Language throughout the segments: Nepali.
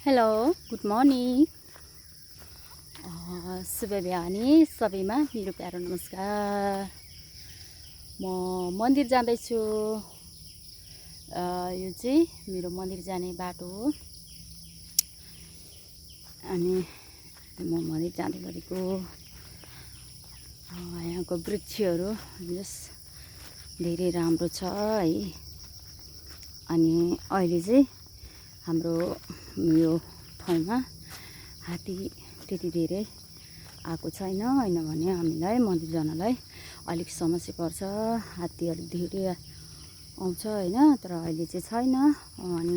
हेलो गुड मर्निङ शुभ बिहानी सबैमा मेरो प्यारो नमस्कार। म मन्दिर जाँदैछु। यो चाहिँ मेरो मन्दिर जाने बाटो हो अनि म मन्दिर जाँदै गरेको यहाँको वृक्षहरू जस धेरै राम्रो छ है। अनि अहिले चाहिँ हाम्रो यो ठाउँमा हात्ती त्यति धेरै आएको छैन, हैन भने हामीलाई मन्दिर जानलाई अलिक समस्या पर्छ। हात्ती अलिक धेरै आउँछ हैन, तर अहिले चाहिँ छैन। अनि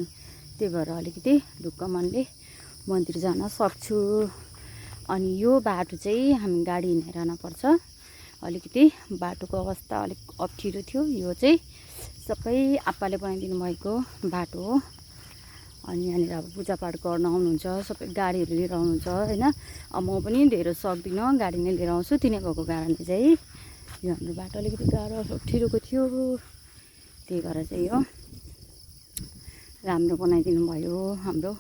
त्यही भएर अलिकति ढुक्क मनले मन्दिर जान सक्छु। अनि यो बाटो चाहिँ हामी गाडी हिँडेर जानुपर्छ। अलिकति बाटोको अवस्था अलिक अप्ठ्यारो थियो। यो चाहिँ सबै आप्पाले बनाइदिनु भएको बाटो हो। अनि यहाँनिर अब पूजापाठ गर्न आउनुहुन्छ, सबै गाडीहरू लिएर आउनुहुन्छ हैन। अब म पनि धेरै सक्दिनँ, गाडी नै लिएर आउँछु। तिनै भएको कारणले चाहिँ यो हाम्रो बाटो अलिकति गाह्रो अप्ठ्यारोको थियो। त्यही भएर चाहिँ यो राम्रो बनाइदिनु भयो। हाम्रो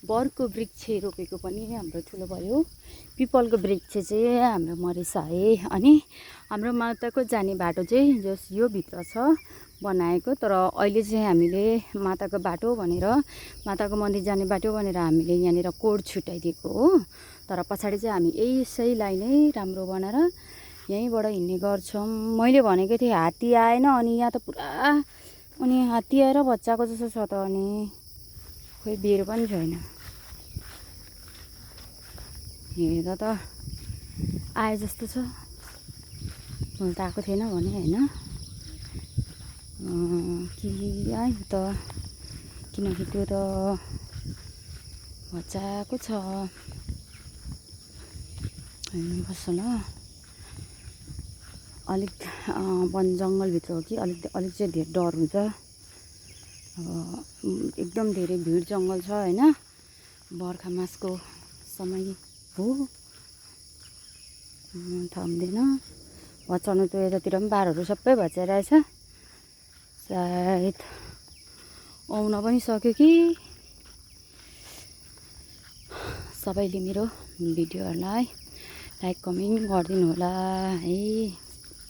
बरको वृक्ष रोपेको पनि हाम्रो ठुलो भयो। पिपलको वृक्ष चाहिँ हाम्रो मरिसाए। अनि हाम्रो माताको जाने बाटो चाहिँ जस यो भित्र छ बनाएको, तर अहिले चाहिँ हामीले माताको बाटो भनेर, माताको मन्दिर जाने बाटो भनेर हामीले यहाँनिर कोड छुट्याइदिएको हो। तर पछाडि चाहिँ हामी यसैलाई नै राम्रो बनाएर यहीँबाट हिँड्ने गर्छौँ। मैले भनेको थिएँ हात्ती आएन, अनि यहाँ त पुरा अनि हात्ती आएर बच्चाको जस्तो छ त। अनि खोइ बेर पनि छैन। हेर्दा त आए जस्तो छ, मैले त आएको थिएन भने होइन कि आयो त, किनकि त्यो त बच्चाको छ। हेर्नुपर्छ ल, अलिक वन जङ्गलभित्र हो कि अलिक चाहिँ धेरै डर हुन्छ। अब एकदम धेरै भिड जङ्गल छ होइन। बर्खा मासको समय हो, थाम्दैन। बचाउनु त यतातिर पनि बारहरू सबै भचाइरहेछ। सायद आउन पनि सक्यो कि। सबैले मेरो भिडियोहरूलाई लाइक कमेन्ट गरिदिनु होला है।